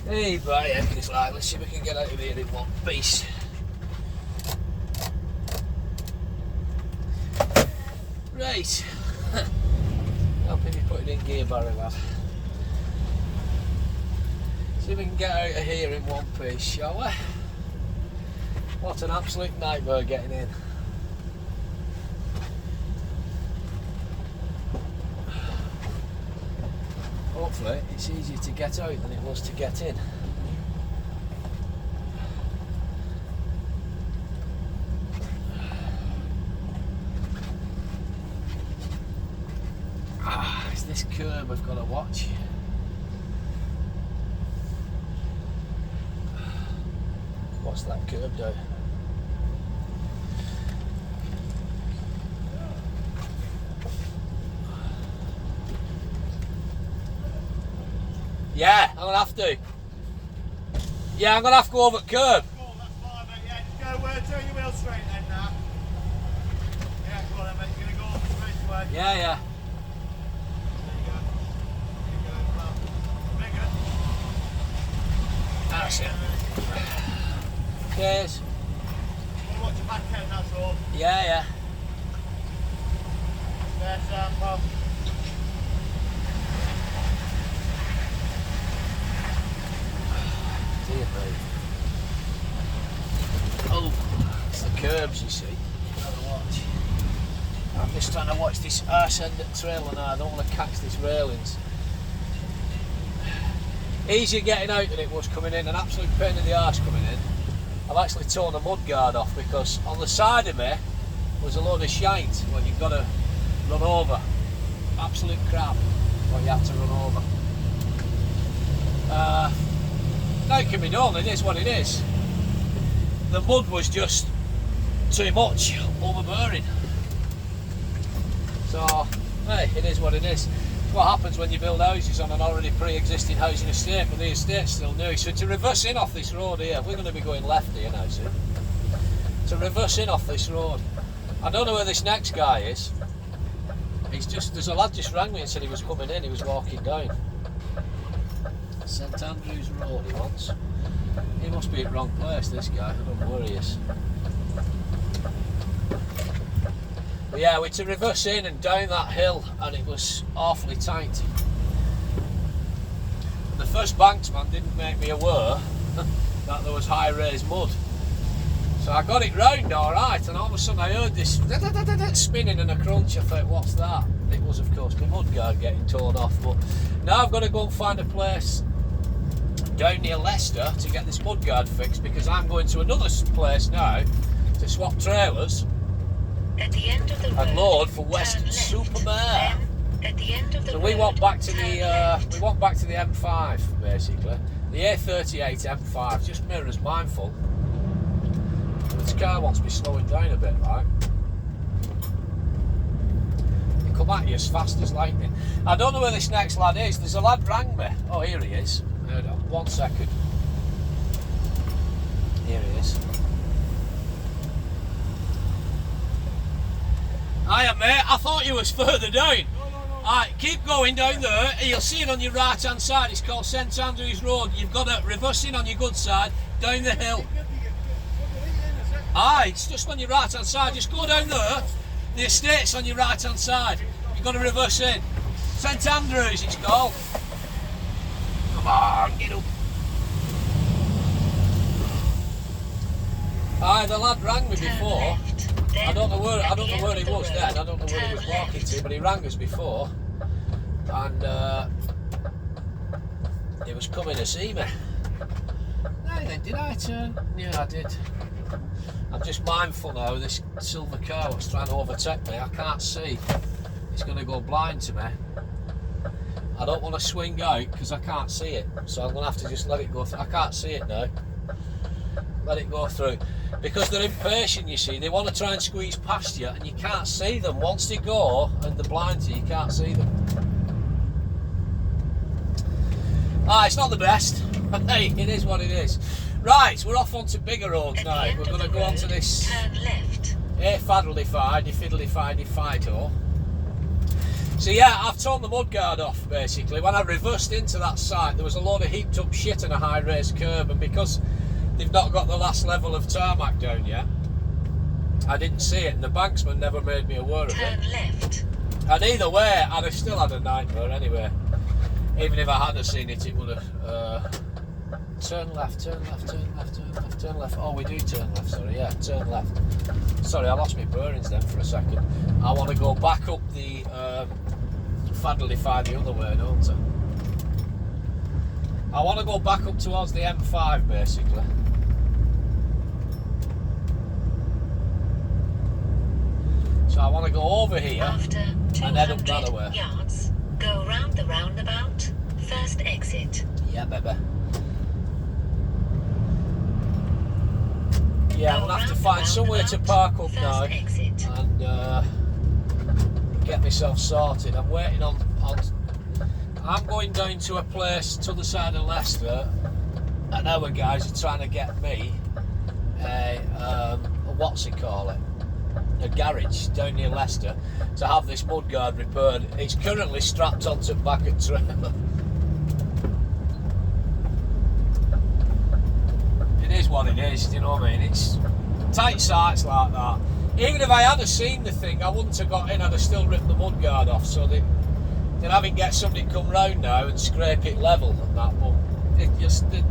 Hey, buddy, it's like, let's see if we can get out of here in one piece. Right. Helping me put it in gear, Barry, lad. See if we can get out of here in one piece, shall we? What an absolute nightmare getting in. Hopefully it's easier to get out than it was to get in. It's this curb I've got to watch. What's that curb do? Yeah, I'm gonna have to. Yeah, I'm gonna have to go over the curb. Cool, that's fine, mate. Yeah, just go, turn your wheel straight then now. Yeah, go on then, mate. You're gonna go straight away. Yeah, yeah. There you go. There you go. Well, bigger. That's it. Cheers. Wanna watch your back end, that's all. Yeah, yeah. There, Sam, pal. Dear me. Oh, it's the curbs, you see. You've got to watch. I'm just trying to watch this arse end at trailer now. I don't want to catch these railings. Easier getting out than it was coming in. An absolute pain in the arse coming in. I've actually torn a mud guard off because on the side of me was a load of shite what you've got to run over. Absolute crap what you have to run over. Now it can be done, it is what it is. The mud was just too much, overbearing. So, hey, it is what it is. It's what happens when you build houses on an already pre-existing housing estate, but the estate's still new. So to reverse in off this road here, we're going to be going left here now soon. To reverse in off this road. I don't know where this next guy is. There's a lad just rang me and said he was coming in, he was walking down. St Andrews Road he wants. He must be at the wrong place, this guy. I don't know where he is. But yeah, we're to reverse in and down that hill and it was awfully tight. The first banksman didn't make me aware that there was high raised mud. So I got it round alright and all of a sudden I heard this spinning and a crunch. I thought, what's that? It was of course my mud guard getting torn off. But now I've got to go and find a place down near Leicester to get this mud guard fixed because I'm going to another place now to swap trailers at the end of the road, and load for Western Supermare. At the end of the So road, we want back to the M5 basically. The A38 M5 just mirrors mindful. And this car wants me slowing down a bit, right? They come at you as fast as lightning. I don't know where this next lad is. There's a lad rang me. Oh, here he is. Hold on, 1 second. Here he is. Hiya mate, I thought you was further down. No. Alright, keep going down there. You'll see it on your right hand side. It's called St Andrews Road. You've got to reverse in on your good side, down the hill. Aye, it's just on your right hand side. Just go down there. The estate's on your right hand side. You've got to reverse in. St Andrews it's called. Come on, get up. Aye, the lad rang me before. I don't know where he was then. I don't know where he was walking to, but he rang us before, and he was coming to see me. No, then did I turn? Yeah, I did. I'm just mindful now. This silver car was trying to overtake me. I can't see. It's going to go blind to me. I don't want to swing out because I can't see it, so I'm going to have to just let it go through. I can't see it now. Let it go through. Because they're impatient, you see. They want to try and squeeze past you and you can't see them. Once they go and they're blind to you, you can't see them. It's not the best. Hey, it is what it is. Right, we're off onto bigger roads now. We're going to go onto this turn left. faddly-fide, fiddly-fide, fido. So yeah, I've torn the mudguard off basically. When I reversed into that site, there was a load of heaped up shit on a high raised curb, and because they've not got the last level of tarmac down yet, I didn't see it, and the banksman never made me aware of it. Turn left. And either way, I'd have still had a nightmare anyway. Even if I hadn't seen it, it would have... turn left, turn left, turn left, turn left, turn left. Oh, we do turn left, sorry, yeah, turn left. Sorry, I lost my bearings then for a second. I want to go back up the Faddlify the other way, don't I want to go back up towards the M5 basically. So I want to go over here After and head up the other way. 200 yards, go round the roundabout. First exit. Yeah, baby. Yeah, I'm gonna have to find somewhere to park up now and get myself sorted. I'm waiting on. I'm going down to a place to the side of Leicester, and our guys are trying to get me a what's it call it? A garage down near Leicester to have this mudguard repaired. It's currently strapped onto the back of the trailer. It is what it is, do you know what I mean? It's tight sites like that. Even if I had seen the thing, I wouldn't have got in, I'd have still ripped the mudguard off, so they're having to get somebody to come round now and scrape it level and that, but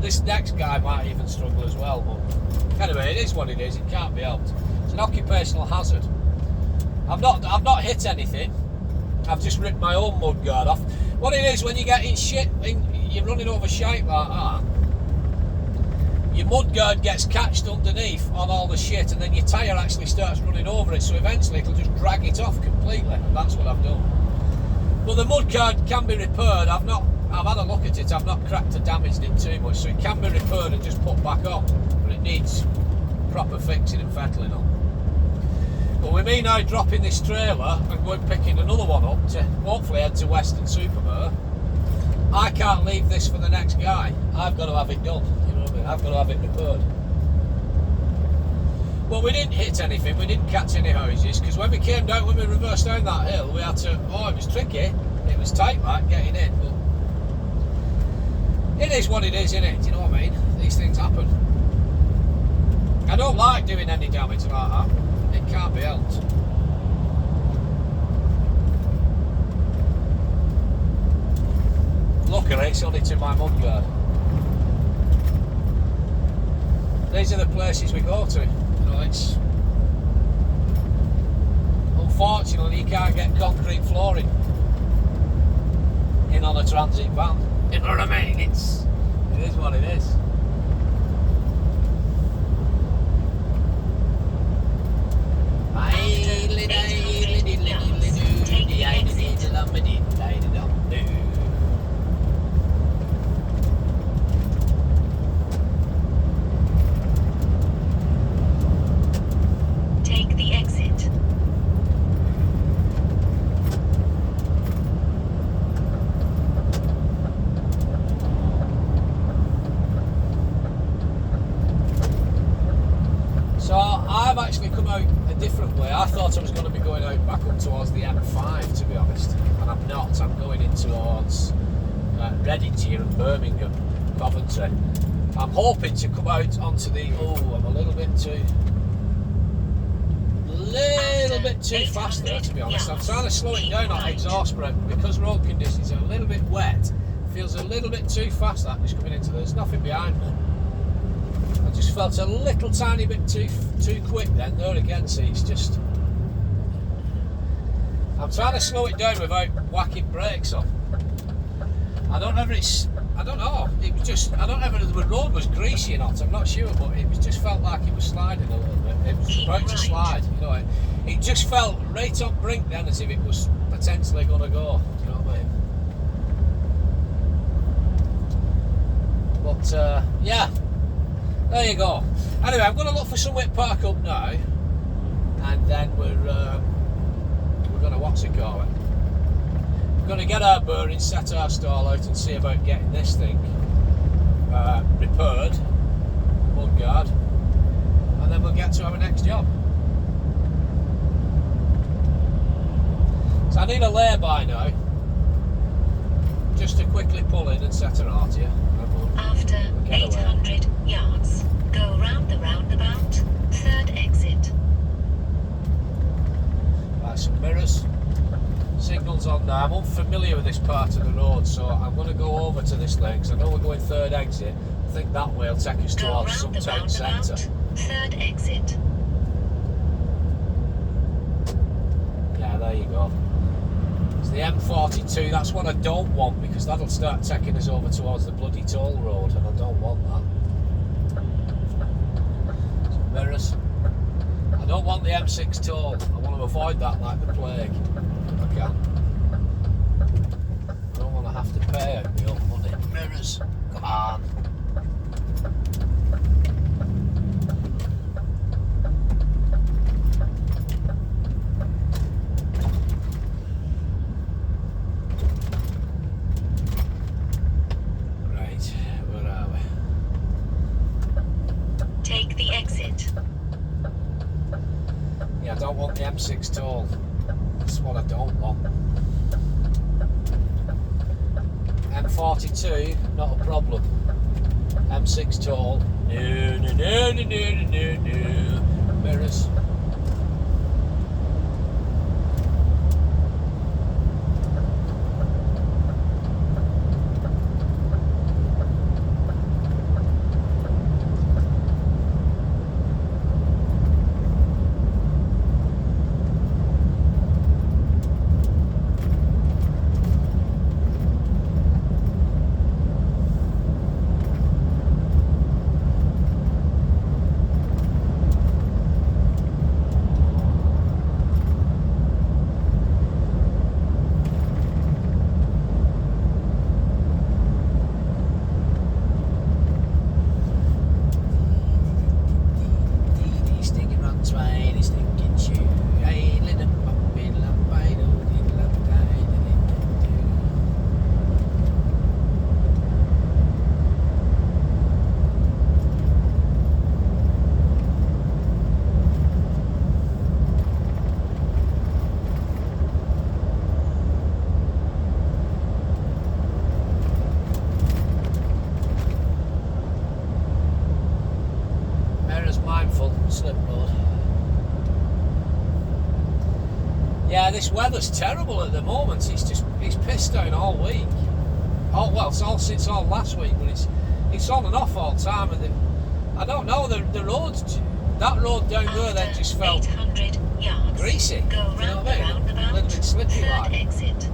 this next guy might even struggle as well, but anyway, it is what it is, it can't be helped. It's an occupational hazard. I've not hit anything, I've just ripped my own mudguard off. What it is, when you get in shit, you're running over shite like that, your mudguard gets catched underneath on all the shit, and then your tyre actually starts running over it, so eventually it'll just drag it off completely, and that's what I've done. But the mudguard can be repaired. I've had a look at it, I've not cracked or damaged it too much, so it can be repaired and just put back on, but it needs proper fixing and fettling on. But with me now dropping this trailer and going picking another one up to hopefully head to Weston-super-Mare, I can't leave this for the next guy. I've got to have it done. I've got to have it repaired. Well, we didn't hit anything, we didn't catch any hoses, because when we came down, when we reversed down that hill, we had to, it was tricky, it was tight like getting in, but it is what it is, innit? Do you know what I mean? These things happen. I don't like doing any damage like that, it can't be helped. Luckily, it's only to my mudguard. These are the places we go to. You know, it's unfortunately you can't get concrete flooring in on a transit van. You know what I mean? It is what it is. Take the exit. So I've actually come out a different way. I thought I was going to be going out back up towards the M5, to be honest, and I'm not. I'm going in towards Redditch here in Birmingham, Coventry. I'm hoping to come out onto the. I'm a little bit too fast there, to be honest. I'm trying to slow it down on exhaust brake because road conditions are a little bit wet. Feels a little bit too fast, that just coming into there. There's nothing behind me. I just felt a little tiny bit too quick then. There again, see, it's just. I'm trying to slow it down without whacking brakes on. I don't know if it's. I don't know. It was just. I don't know if the road was greasy or not. I'm not sure, but it was just felt like it was sliding a little bit. It was about to slide. You know, it just felt right on brink then, as if it was potentially going to go. Do you know what I mean? But yeah, there you go. Anyway, I'm going to look for somewhere to park up now, and then we're going to what's it called? We're going to get our bearings, set our stall out, and see about getting this thing repaired, mudguard, and then we'll get to our next job. So I I need a lay-by now. Just to quickly pull in and set her out here. After 800 yards, go round the roundabout, third exit. Right, some mirrors. Signals on now. I'm unfamiliar with this part of the road, so I'm going to go over to this lane because I know we're going third exit. I think that way will take us Go towards round some the town roundabout, centre. third exit. Yeah, there you go. It's the M42. That's what I don't want because that'll start taking us over towards the bloody toll road, and I don't want that. Some mirrors. I don't want the M6 toll. I want to avoid that like the plague. If I can. I don't want to have to pay my own money. Mirrors. Come on. Right, where are we? Take the exit. Yeah, I don't want the M6 toll. That's what I don't want. M42, not a problem. M6 toll, no, no, no, no, no, no, no. Mirrors. Slip road. Yeah, this weather's terrible at the moment. It's pissed down all week. Oh well, it's all since all last week, but it's on and off all the time. And I don't know the roads. That road down there then just felt 800 yards. greasy. Go You know round what I the mean? roundabout, A little bit slippy third like. exit.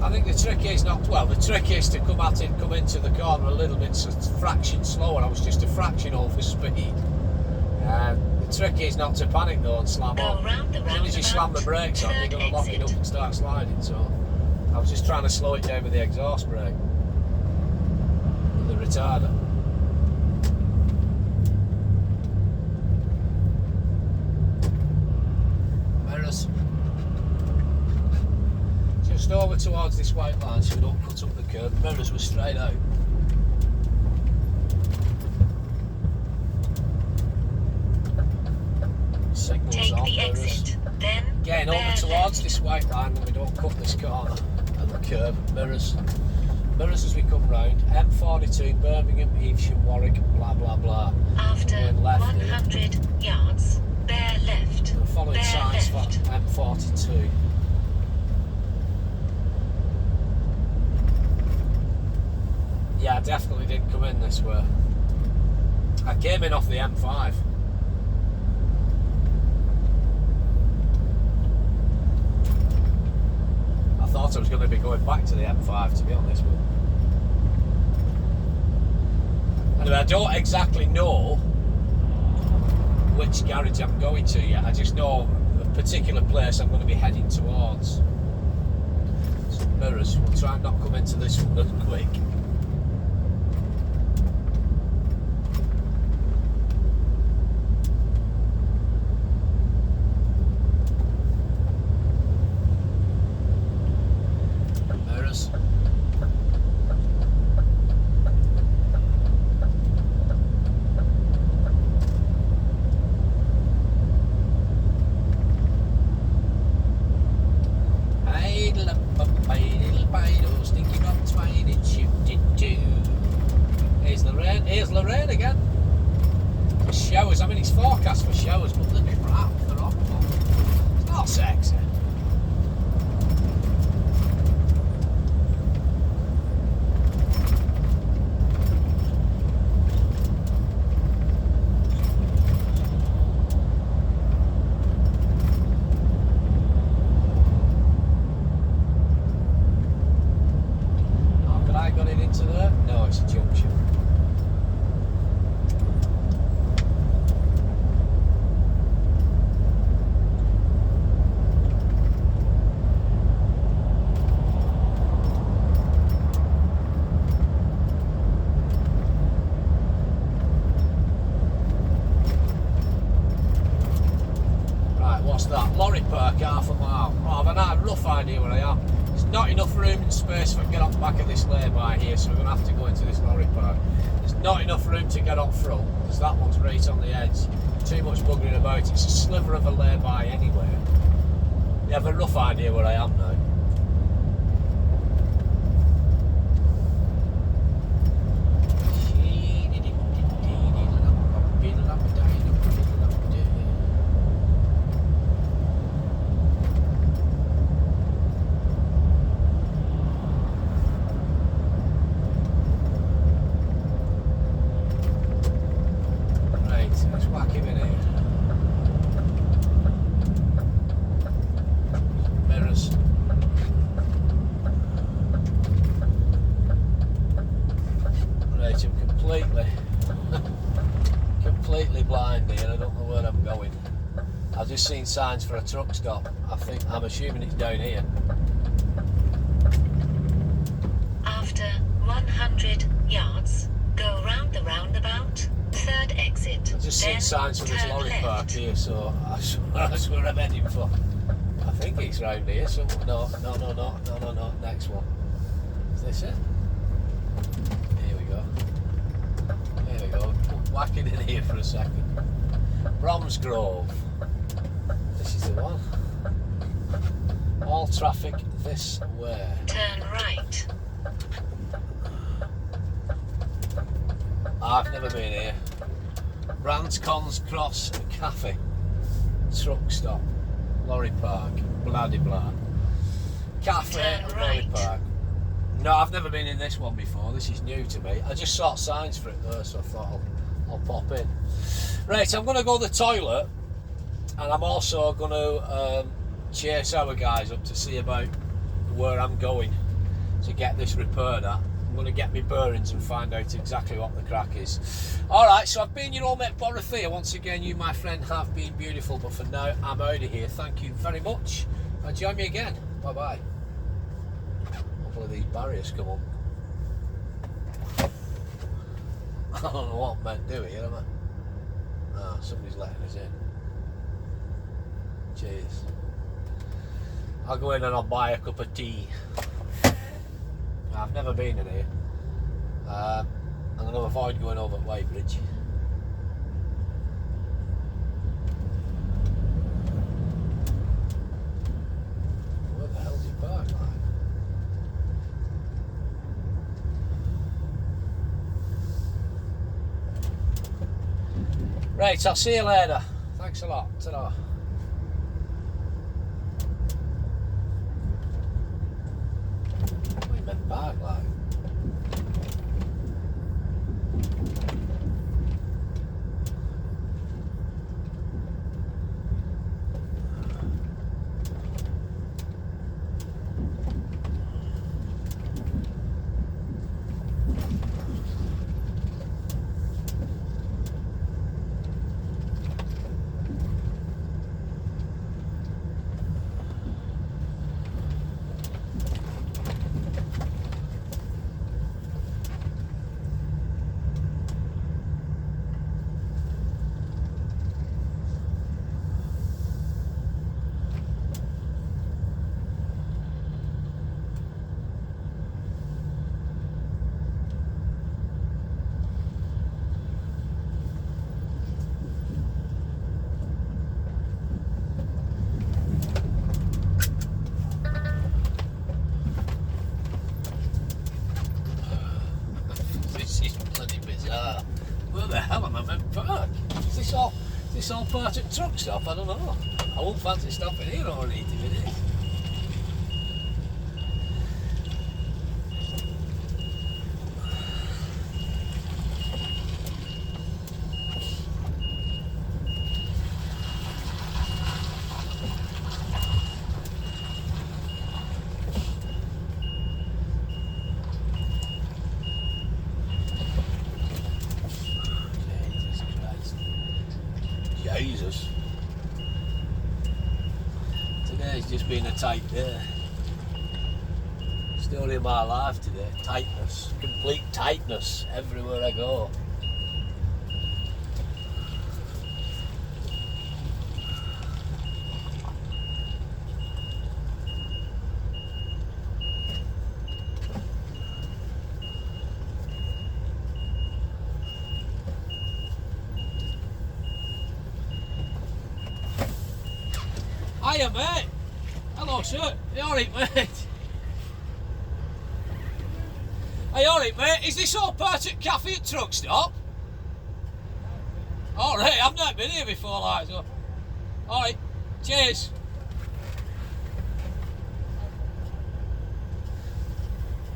I think the trick is not well. The trick is to come into the corner a little bit, so it's a fraction slower. I was just a fraction over speed. The trick is not to panic though and slam Go on. round the As soon as you slam the roundabout, brakes on, you're third going to lock it up exit. and start sliding. So I was just trying to slow it down with the exhaust brake, with the retarder. Mirrors. Just over towards this white line so we don't cut up the curb. Mirrors were straight out. Signals Take on, the mirrors. exit, then Getting over bear towards left. this white line when we don't cut this corner and the curb. Mirrors. Mirrors as we come round. M42, Birmingham, Evesham, Warwick, blah blah blah. After Going left here. 100 yards, bear left. The following Bear signs for left. M42. Yeah, I definitely didn't come in this way. I came in off the M5. I thought I was going to be going back to the M5 to be honest, but anyway, I don't exactly know which garage I'm going to yet. I just know a particular place I'm going to be heading towards. Some mirrors. We'll try and not come into this one quick. Mirrors. again. The showers, I mean it's forecast for showers, but the crap, they're awful. It's not sexy. No, it's a junction. Right, what's that? Lorry park, half a mile. Oh, I've a rough idea where I am. There's not enough room and space for get up back of this lay-by here, so we're going to have to go into this lorry park. There's not enough room to get up front, because that one's right on the edge. Too much buggering about. It's a sliver of a lay-by anyway. You have a rough idea where I am now. Let's whack him in here. Mirrors. Right, I'm completely blind here. I don't know where I'm going. I've just seen signs for a truck stop. I'm assuming it's down here. After 100 yards, go round the roundabout. Third exit. I've just seen signs for this lorry park here, so that's where I'm heading for. I think it's round here. So no. Next one. Is this it? Here we go. Here we go. Whacking in here for a second. Bromsgrove. This is the one. All traffic this way. Turn right. I've never been here. Branscons Cross Cafe. Truck stop. Lorry park. Bloody blah. Cafe and lorry park. No, I've never been in this one before. This is new to me. I just saw signs for it though, so I thought I'll pop in. Right, I'm going to go to the toilet, and I'm also going to chase our guys up to see about where I'm going to get this repaired at. I'm going to get my bearings and find out exactly what the crack is. Alright, so I've been your old mate Borothea. Once again, you, my friend, have been beautiful, but for now, I'm out of here. Thank you very much. Join me again. Bye-bye. Hopefully these barriers come up. I don't know what I'm meant to do here, am I? Ah, somebody's letting us in. Cheers. I'll go in and I'll buy a cup of tea. I've never been in here. I'm going to avoid going over Weybridge. Where the hell's he parked like? Right, I'll see you later. Thanks a lot. Ta-da. What are you meant park like? the hell am I meant to park? Is this all part at truck stop? I don't know. I won't fancy stopping here or 80 minutes. Jesus. Today's just been a tight day. Story of my life today. Tightness. Complete tightness everywhere I go. Hiya, mate. Hello, sir. You alright, mate? Are you alright, mate? Is this all part at cafe at truck stop? Alright, I've not been here before, like so. Alright, cheers.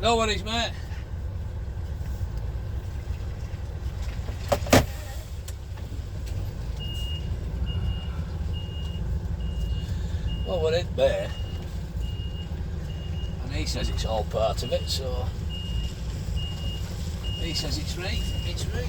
No worries, mate. Well, we're in there, and he says it's all part of it, so he says it's right, it's right.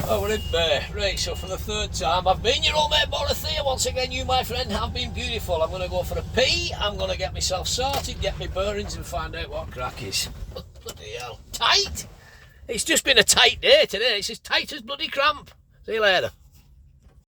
Oh, we're in there. Right, so for the third time, I've been your old mate Dorothea. Once again, you, my friend, have been beautiful. I'm going to go for a pee, I'm going to get myself sorted, get my bearings and find out what crack is. Bloody hell. Tight? It's just been a tight day today. It's as tight as bloody cramp. See you later.